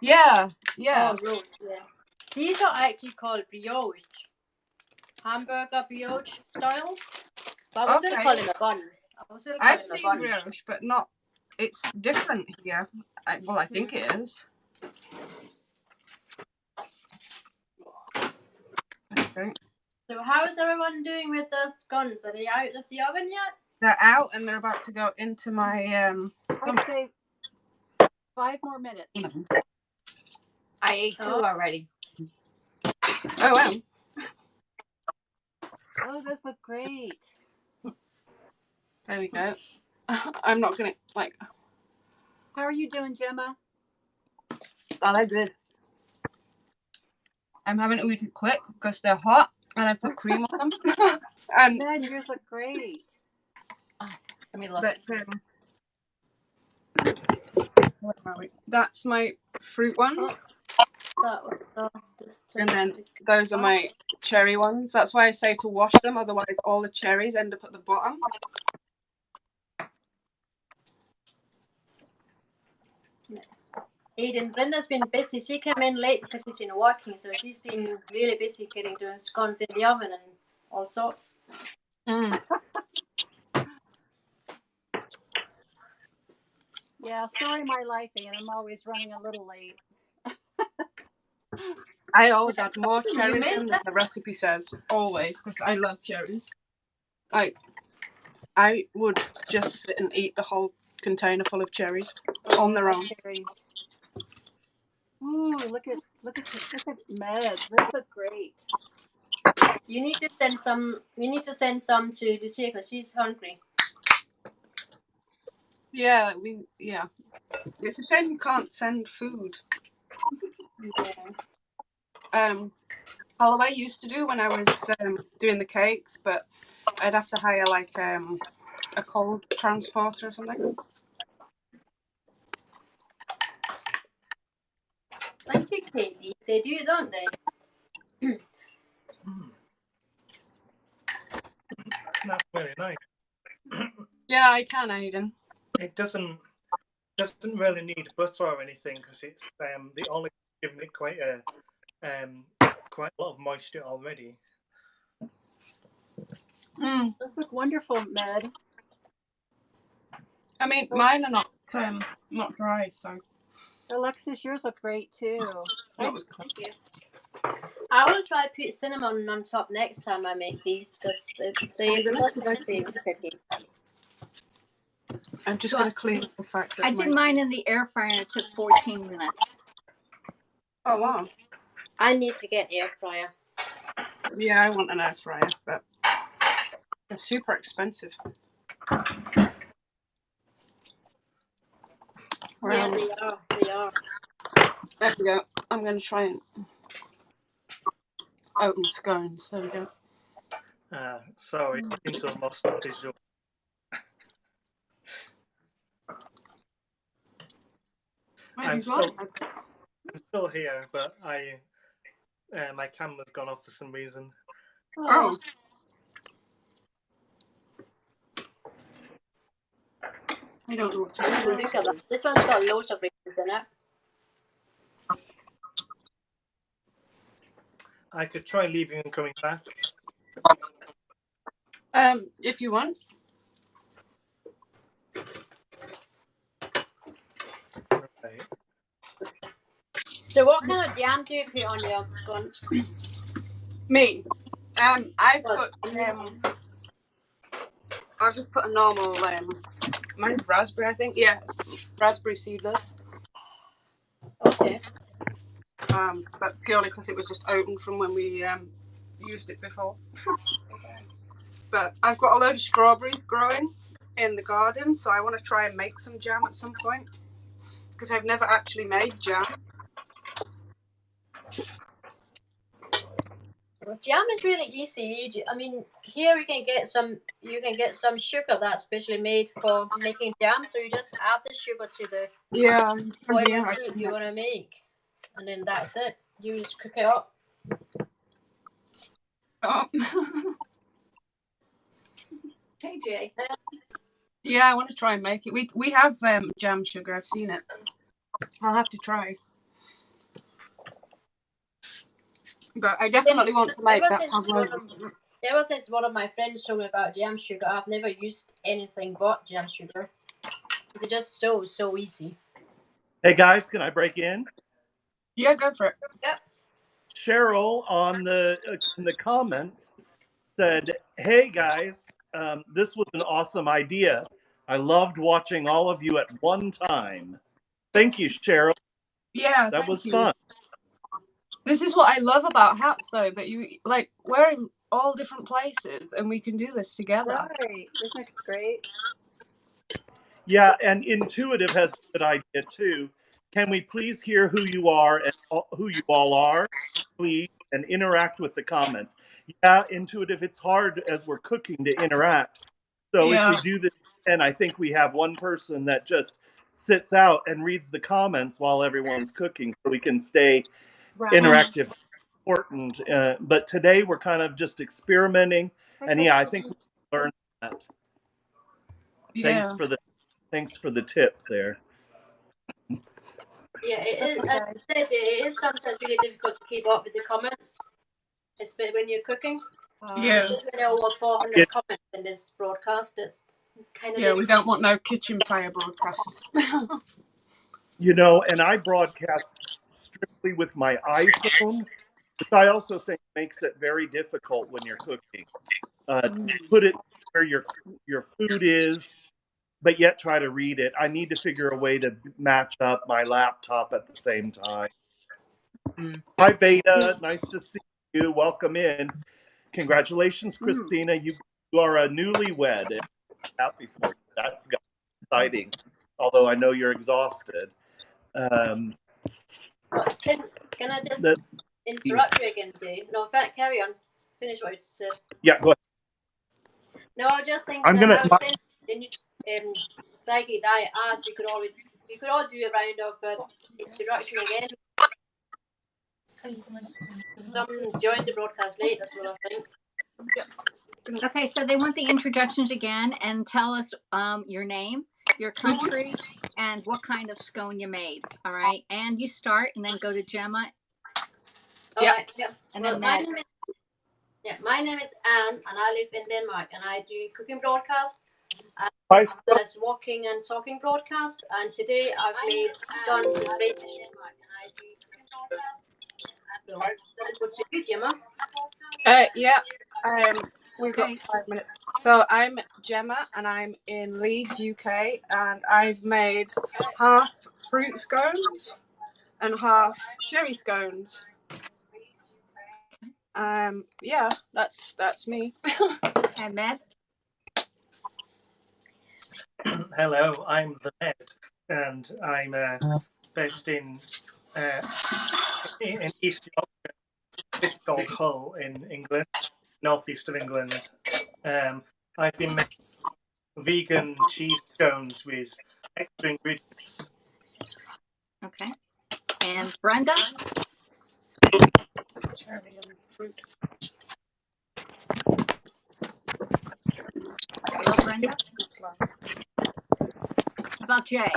Yeah, yeah.
Oh, roast, yeah. These are actually called brioche. Hamburger brioche style. But I would still call it a bun.
I've seen brioche, but not. It's different here. I think it is. Okay.
So how is everyone doing with the scones? Are they out of the oven yet?
They're out and they're about to go into my
I'd say 5 more minutes.
I ate 2 already.
Oh wow.
Oh, those look great.
There we go. I'm not gonna like.
How are you doing, Gemma?
Oh, they're good. I'm having to eat it quick because they're hot and I put cream on them. And
Man, yours look great.
Let me look.
But, that's my fruit ones.
That was
And then those are my cherry ones. That's why I say to wash them, otherwise all the cherries end up at the bottom.
Eden, Brenda's been busy. She came in late because she's been working, so she's been really busy doing scones in the oven and all sorts.
Yeah, story of my life, and I'm always running a little late.
I always add more cherries in than the recipe says. Always, because I love cherries. I would just sit and eat the whole container full of cherries on their own.
Cherries. Ooh, look at Med. Those look great.
You need to send some. You need to send some to Lucia because she's hungry.
Yeah, It's a shame you can't send food.
Yeah.
Although I used to do when I was doing the cakes, but I'd have to hire like a cold transporter or something.
Thank you, Katie. They do, don't they?
That's very nice.
Yeah, I can, Aiden.
It doesn't really need butter or anything because it's the olive giving it quite a lot of moisture already.
Those look wonderful, Med.
I mean, mine are not dry, so.
Alexis, yours look great too.
That was
Thank you. I will try to put cinnamon on top next time I make these because it's the same recipe.
I'm just going to clean up the fact that
I did mine in the air fryer and it took 14 minutes.
Oh, wow.
I need to get air fryer.
Yeah, I want an air fryer, but they're super expensive.
Yeah, they are. They are.
There we go. I'm going to try and open scones. There we go.
Sorry, I seem to have lost visual. I'm still here, but my camera's gone off for some reason.
Oh. I don't know what to do.
Look at that. This one's got loads of raisins in it.
I could try leaving and coming back.
If you want.
Okay.
So what kind of jam do you put on your scones?
Me. I just put a normal mine's raspberry, I think. Yeah, it's raspberry seedless.
Okay.
But purely because it was just open from when we used it before. But I've got a load of strawberries growing in the garden, so I want to try and make some jam at some point because I've never actually made jam.
Well, jam is really easy. I mean, here you can get some sugar that's specially made for making jam. So you just add the sugar to the whatever fruit you want to make, and then that's it. You just cook it up.
Oh.
Hey, Jay.
Yeah, I want to try and make it. We have jam sugar. I've seen it. I'll have to try. But I definitely want to make that.
Ever since one of my friends told me about jam sugar, I've never used anything but jam sugar. It's just so easy.
Hey guys, can I break in?
Yeah, go for it.
Yep.
Cheryl on in the comments said, "Hey guys, this was an awesome idea. I loved watching all of you at one time." Thank you, Cheryl.
Yeah,
that was
you.
fun.
This is what I love about Happs, though, that we're in all different places and we can do this together.
Right. Isn't it great?
Yeah, and Intuitive has a good idea too. Can we please hear who you are and who you all are, please, and interact with the comments? Yeah, Intuitive, it's hard as we're cooking to interact. So if we do this, and I think we have one person that just sits out and reads the comments while everyone's cooking, so we can stay interactive. Important, but today we're kind of just experimenting, and yeah, I think we learned that.
Yeah.
Thanks for the tip there.
Yeah, it is sometimes really difficult to keep up with the comments, especially when you're cooking.
Yeah.
When there are over 400 comments in this broadcast, it's kind of difficult.
We don't want no kitchen fire broadcasts.
You know, and I broadcast strictly with my iPhone, which I also think makes it very difficult when you're cooking. Put it where your food is, but yet try to read it. I need to figure a way to match up my laptop at the same time. Hi, Veda. Nice to see you. Welcome in. Congratulations, Christina. You are a newlywed. Happy for you. That's exciting. Although I know you're exhausted.
Can I just interrupt you again, Jay? No, carry on. Finish what you said.
Yeah, go ahead.
No, I was just thinking. Psyche, I asked we could all do a round of introduction again. Some joined the broadcast late. That's what I think.
Okay, so they want the introductions again, and tell us your name, your country, and what kind of scone you made. All right, and you start, and then go to Gemma.
Yeah.
And
well,
then
my name is Anne, and I live in Denmark, and I do cooking broadcast, as well as walking and talking broadcast. And today I've made scones with raisins in Denmark, and I do cooking broadcast. What's your Gemma?
We've got 5 minutes. So I'm Gemma, and I'm in Leeds, UK, and I've made half fruit scones and half sherry scones. Yeah, that's me.
And Ned.
Hello, I'm the Ned, and I'm based in East Yorkshire. It's called Hull in England, northeast of England. I've been making vegan cheese scones with extra ingredients.
Okay. And Brenda?
Cherry and fruit.
Hello, Brenda. How about Jay?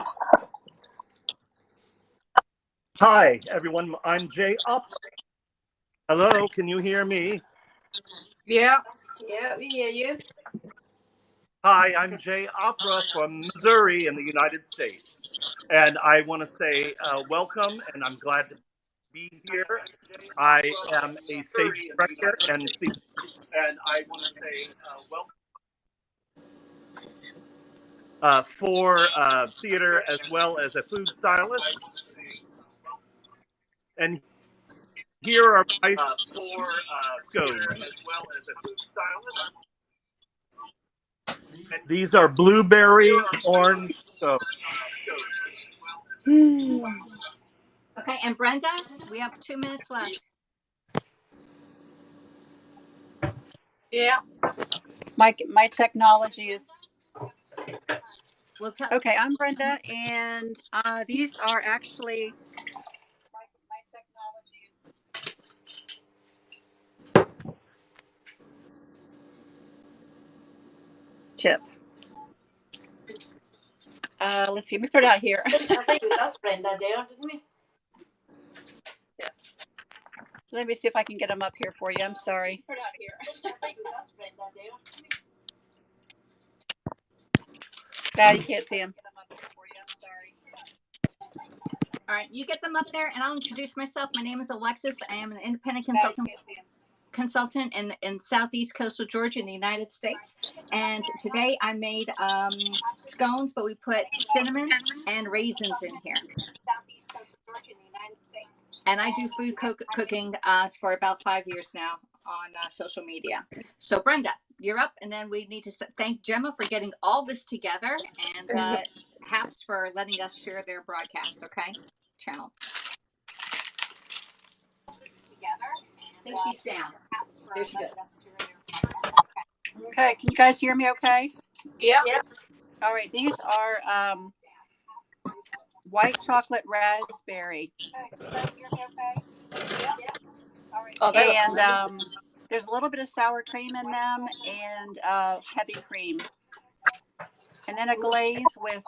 Hi, everyone. I'm Jay Opera. Hello, can you hear me?
Yeah.
Yeah, we hear you.
Hi, I'm Jay Opera from Missouri in the United States. And I want to say welcome, and I'm glad to be here. I am a stage director and I want to say welcome for theater as well as a food stylist. And here are my scones. As well as a food stylist. These are blueberry orange scones.
Okay, and Brenda, we have 2 minutes left.
Yeah.
My technology is
Okay.
I'm Brenda, and these are actually my technology is chip. Let's see. We put it out here.
I think we lost Brenda there, didn't we?
Let me see if I can get them up here for you. I'm sorry. Yeah, you can't see them.
All right, you get them up there, and I'll introduce myself. My name is Alexis. I am an independent consultant in Southeast Coastal Georgia in the United States. And today I made scones, but we put cinnamon and raisins in here. And I do food cooking for about 5 years now on social media. So Brenda, you're up, and then we need to thank Gemma for getting all this together, and Happs for letting us share their broadcast, okay, channel. I think she's down. There she goes.
Okay, can you guys hear me okay?
Yeah.
All right, these are white chocolate raspberry. And there's a little bit of sour cream in them and heavy cream. And then a glaze with